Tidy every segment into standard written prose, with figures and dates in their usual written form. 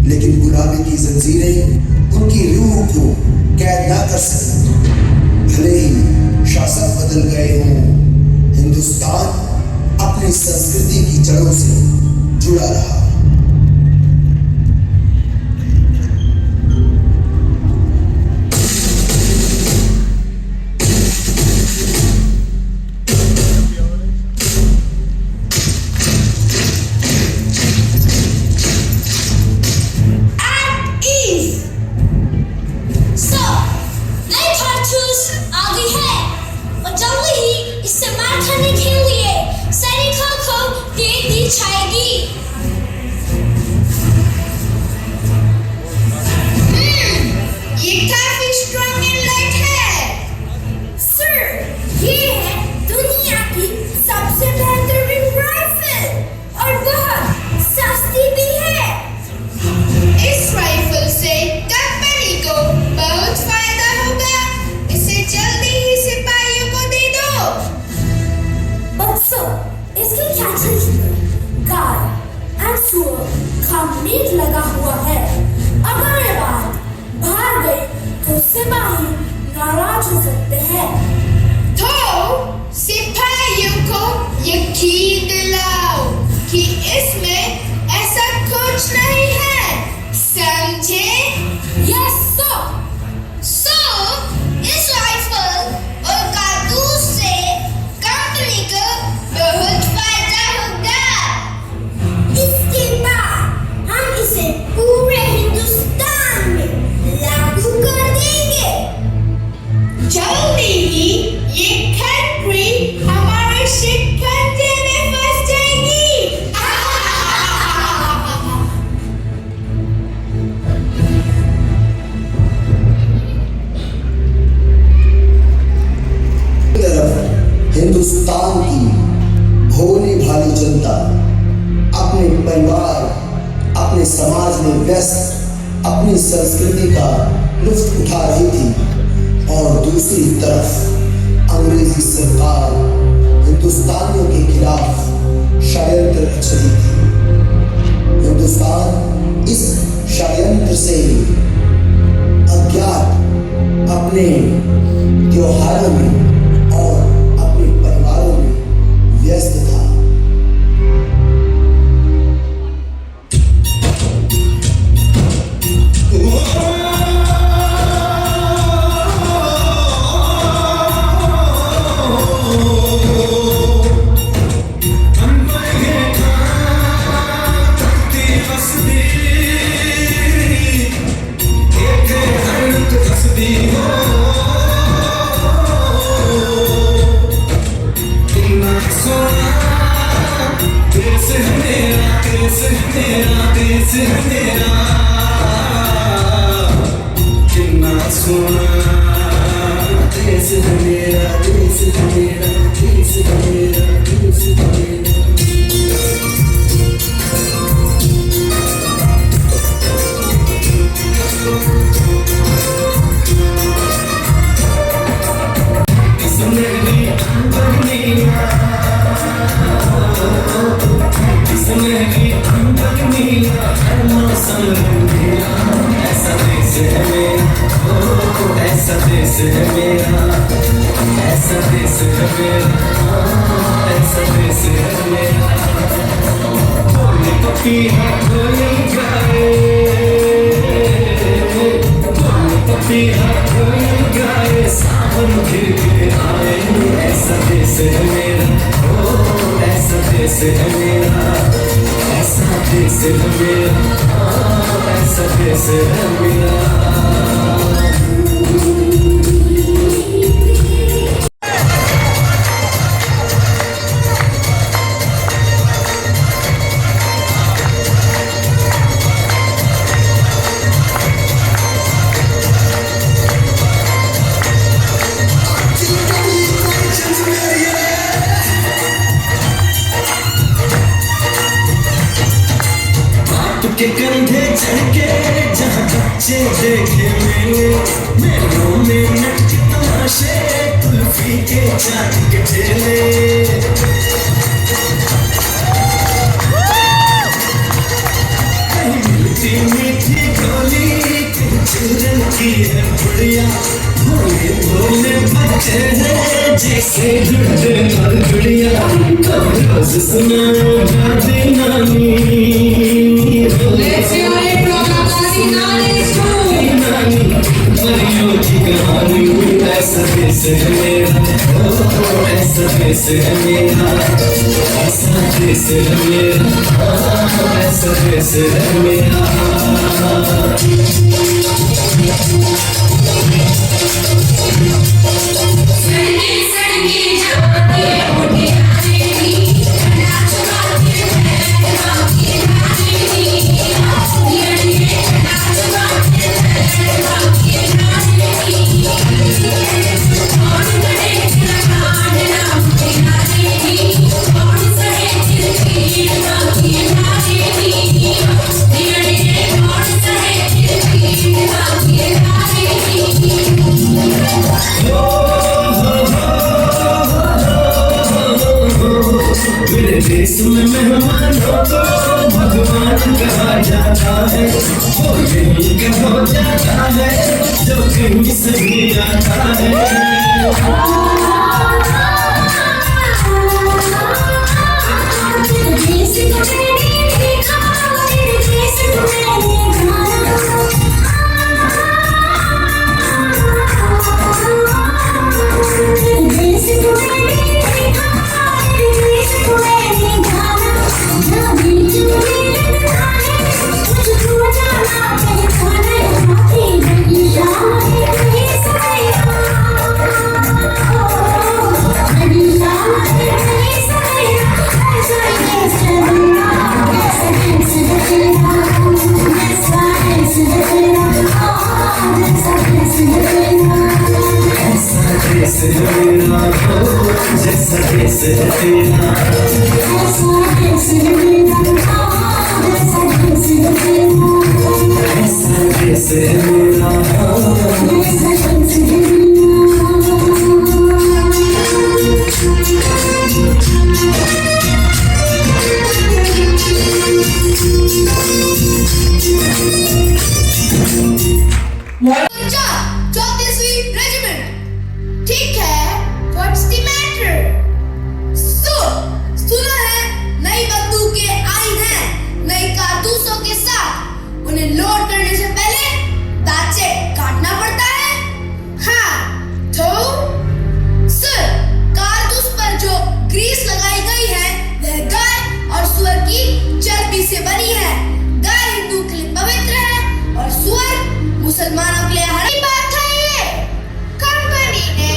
लेकिन गुलामी की जंजीरें उनकी रूह को कैद ना कर सकी। भले ही शासक बदल गए हों, हिंदुस्तान अपनी संस्कृति की जड़ों से जुड़ा रहा। मीट लगा हुआ है। अगर ये बात बाहर गई तो सिपाही नाराज हो सकते हैं। तो सिपाहियों को यकीन दिलाओ कि इसमें ऐसा कुछ नहीं है, समझे? यस इस राइफल और कारतूस से कंपनी को बहुत फायदा होगा। इसके बाद हम इसे पूरे हिंदुस्तान में लागू कर देंगे। जल्दी ही ये कंट्री हमारे शिकंजे में फंस जाएगी। हिंदुस्तान की भोली भाली जनता अपने परिवार, अपने समाज में व्यस्त अपनी संस्कृति का लुत्फ उठा रही थी और दूसरी तरफ अंग्रेजी सरकार हिंदुस्तानियों के खिलाफ षड्यंत्र रच रही थी। हिंदुस्तान इस षड्यंत्र से अज्ञात अपने त्योहारों में और अपने परिवारों में व्यस्त था। के कंधे चढ़ के जहाँ बच्चे देखे मेलों में नट के तमाशे, कुल्फी के चाट के ठेले, कहीं मिल मीठी मीठी बोली चुरन की है बुढ़िया भोले भोले बच्चे हैं जैसे ढूंढे और गुड़िया रोज सुनाओ दादी नानी Let's hear it from Akasi Nani School. नानी परियों की कहानी ऐसा देश है मेरा ऐसा देश है मेरा ऐसा देश है मेरा ऐसा देश है मेरा सड़की सड़की जाके उठी आएगी नाच गाके गाके गाएगी ये नाच गाके गाके गाएगी कौन करे लगाने नाम के गाएगी कौन सहे दिल की गाके गाएगी ये कौन सहे दिल की गाके गाएगी मेरे देश में मेहमानों को भगवान कहा जाता है वो यही कहा जाता है जो कहीं से भी आता है जैसा देश है तेरा ऐसा देश है चौतीसवीं रेजिमेंट ठीक है व्हाट्स द मैटर सुना है नई बंदूकें आई हैं नई कारतूसों के साथ उन्हें लोड करने से पहले दांचे काटना पड़ता है हाँ तो सर कारतूस पर जो ग्रीस लगाई गई है वह गाय और सुअर की चर्बी से बनी है गाय हिंदू के लिए पवित्र है और सुअर मुसलमानों के लिए हरी बात है ये कंपनी ने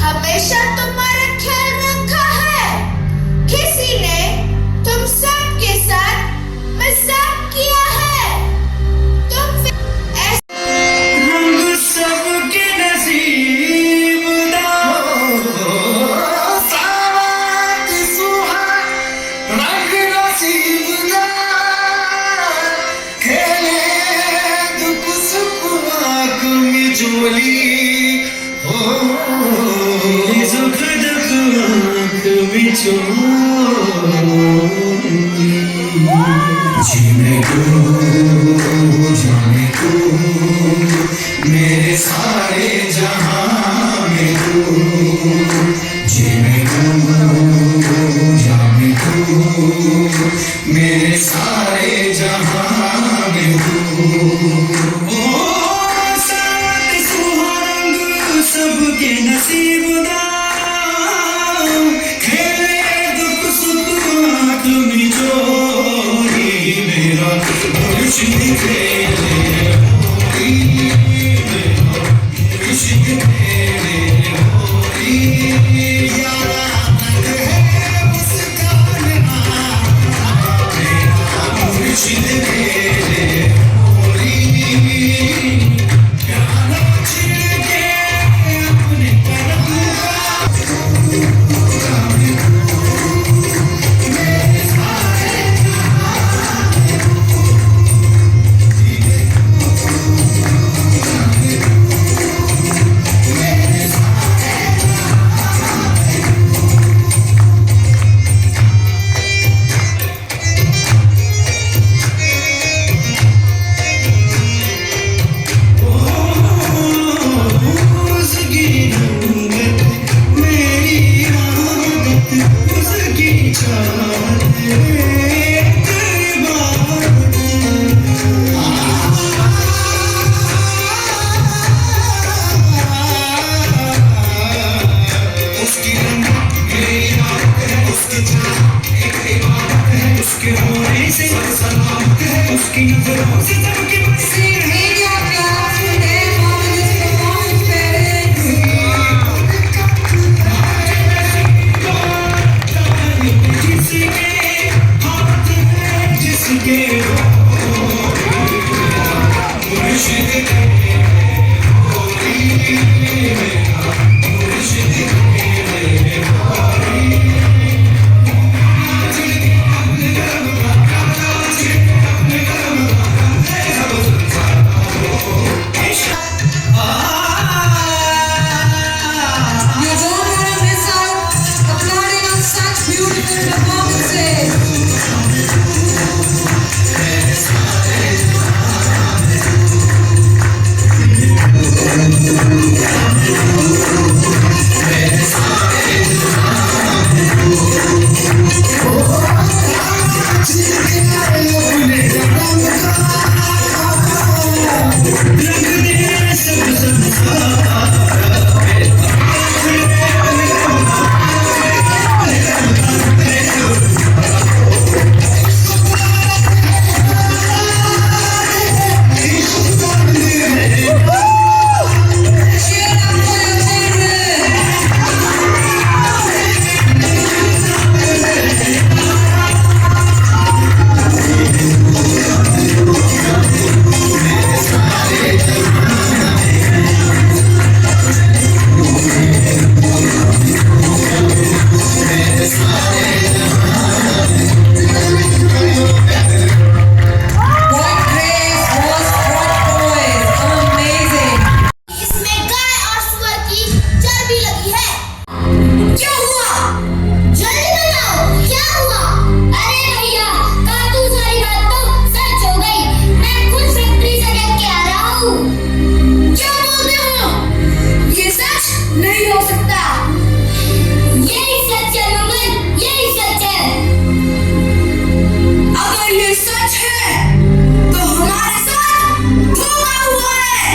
हमेशा तुम्हारा ख्याल रखा है किसी ने तुम सब के साथ मजाक किया है तुम रंग सबके नसीब दा सावत सुहाग रंग नसीब दा खेले दुख सुख आँख मिचोली हो सुख दुख आँख मिचोली जीने को जाने को मेरे सारे जहां में तू जीने को जाने को मेरे सारे जहां में तू ओ साथ सुहाग सबके नसीब दा खेले दुख सुख आँख मिचोली मेरा मुर्शिद खेले होली मेरा मुर्शिद खेले होली यारा रंग है मुस्कान मेरा मुर्शिद खेले होली प्यारा छिड़के अपने कदम मेरे सारे in your claps with their marvelous performance, parents. You don't want to miss out applauding on such beautiful performances. Cheer up for your children. What grace, what poise, amazing. इसमें गाय और सुअर की चर्बी लगी है। क्या हुआ? जल्दी बताओ, क्या हुआ? अरे भैया, कातू सारी बात तो सच हो गई। मैं खुद फैक्ट्री से देख के आ रहा हूँ। क्या बोलते हो? ये सच नहीं हो सकता। यही सच है मोहम्मद, यही सच है। अगर ये सच है तो हमारे साथ धोखा हुआ है।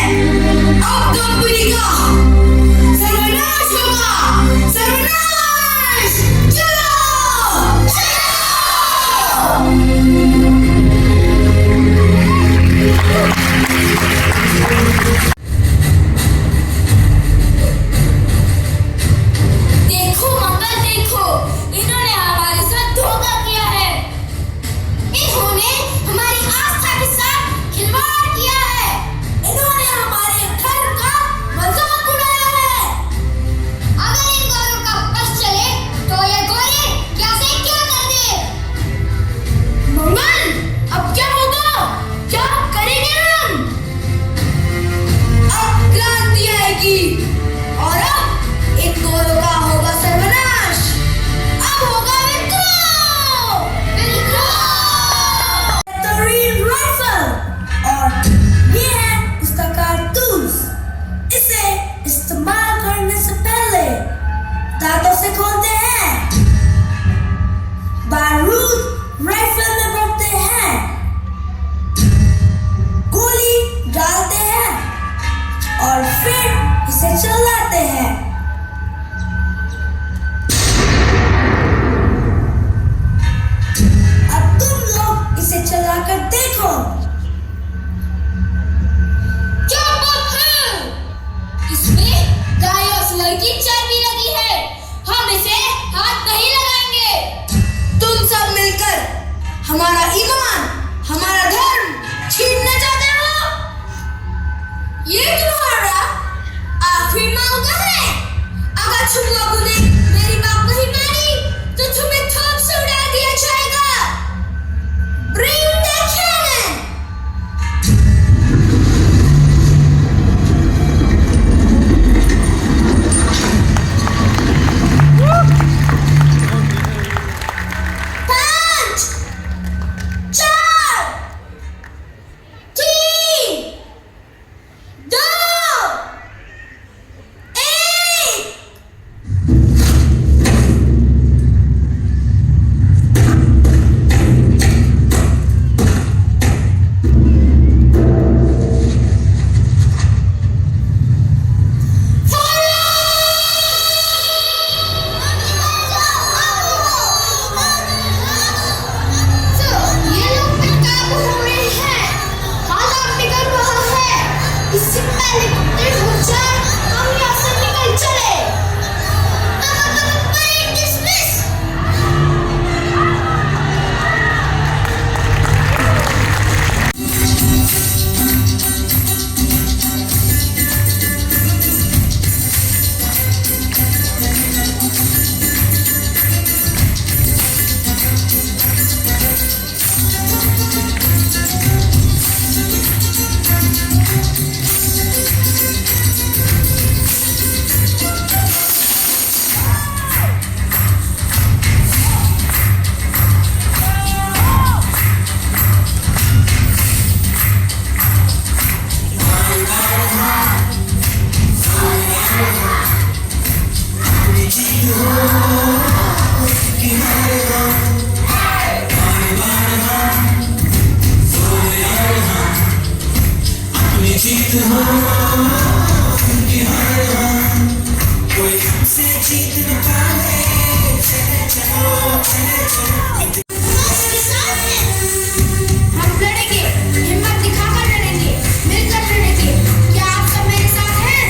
अब कंपनी का सर्वनाश होगा, सर्वनाश। चलो, देखो मंगल, देखो, इन्होंने हमारे साथ धोखा किया है। इन्होंने हमारी आस्था के साथ खिलवाड़ किया है। इन्होंने हमारे घर का मजाक उड़ाया है। अगर इन गोरों का बस चले तो ये गोरे कैसे क्या कर दे? मंगल, अब क्या होगा? क्या करेंगे हम? अब क्रांति आएगी और अब इन गोरों का होगा सर्वनाश। अब होगा विद्रोह, विद्रोह। बेहतरीन राइफल और ये है उसका कारतूस। इसे इस्तेमाल करने से पहले दांतों से खोलते हैं, बारूद राइफल में भरते हैं, गोली डालते हैं और फिर इसे चलाते हैं। अब तुम लोग इसे चलाकर देखो। क्या बात है? इसमें गाय और सुअर की चर्बी लगी है। हम इसे हाथ नहीं लगाएंगे। तुम सब मिलकर हमारा ईमान, हमारा धर्म छीनना चाहते हो? ये तुम्हारा आखिरी मौका है। हेलीकॉप्टर उड़ जाए, हम यहाँ से निकल चले। डिसमिस। हम लड़ेंगे, हिम्मत दिखाकर लड़ेंगे, मिलकर लड़ेंगे। क्या आप सब मेरे साथ हैं?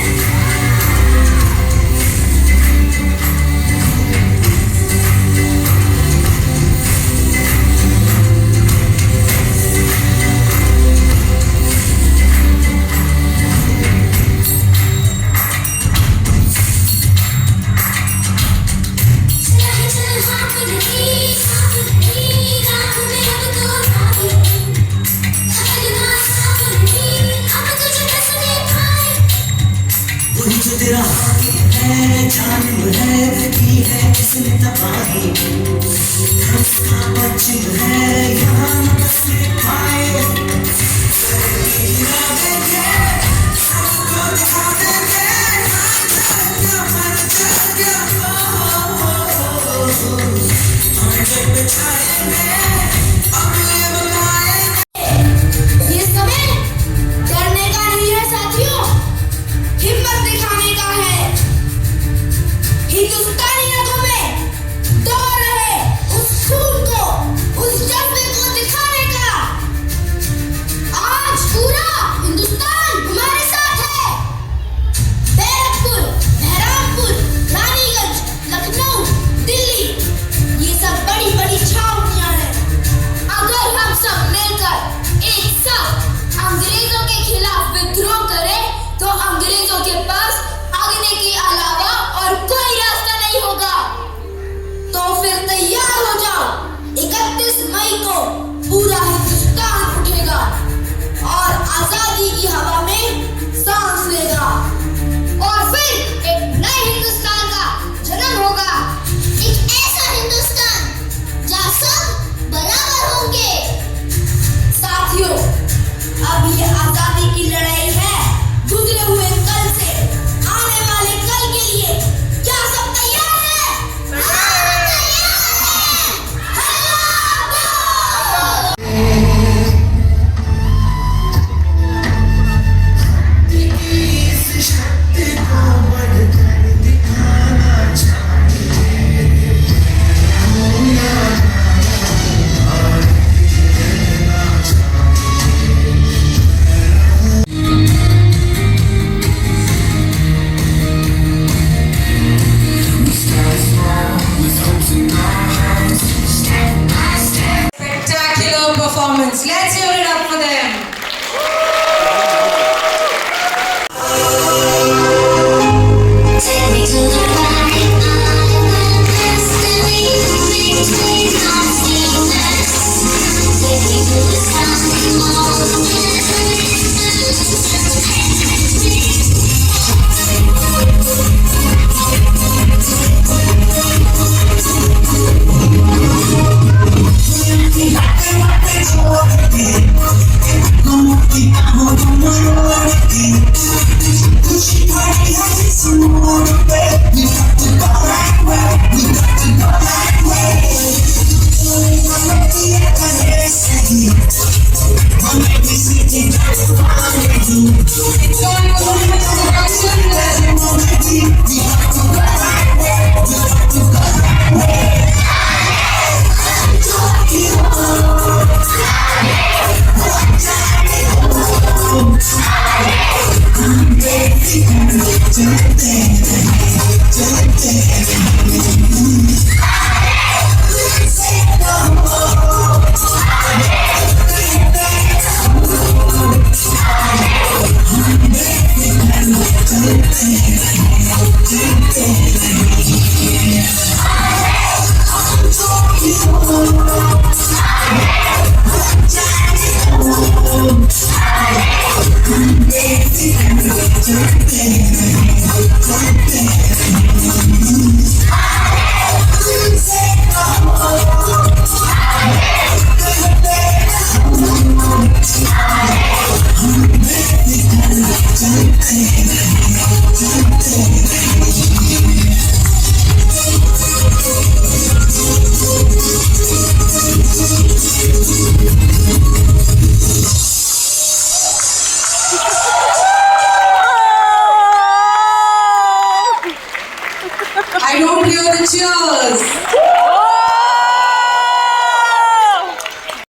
वही जो तेरा है, जालिम है, की है किसने तबाही, उसका बच्चन है, यहाँ न बसे पाए। गिरा देंगे, सबको दिखा देंगे, मर जाएगा, हम जब बिछाएंगे, अगले बनाएंगे। ये समय डरने का नहीं है साथियों, हिम्मत दिखाने का है। हिंदुस्तानी रगों में दौड़ रहे उस खून को, उस जज्बे को दिखाने का। आज पूरा हिंदुस्तान हमारे साथ है। बैरकपुर, बहरामपुर, रानीगंज, लखनऊ, दिल्ली, ये सब बड़ी बड़ी छावनियां हैं। अगर हम सब मिलकर एक साथ अंग्रेजों के खिलाफ विद्रोह करें तो अंग्रेजों के पास भागने के अलावा और कोई रास्ता नहीं होगा। तो फिर तैयार हो जाओ, 31 मई को पूरा हिंदुस्तान उठेगा और आजादी की हवा में सांस लेगा और फिर एक नए हिंदुस्तान का जन्म होगा। एक ऐसा हिंदुस्तान जहाँ सब बराबर होंगे। साथियों, अब ये आजादी की लड़ाई है गुजरे हुए कल से आने वाले कल के लिए। क्या सब तैयार हैं? Spectacular performance. Let's hear it up for them. Take me to the right, I'm destiny. Makes me consciousness. Take me to the sun, Come Something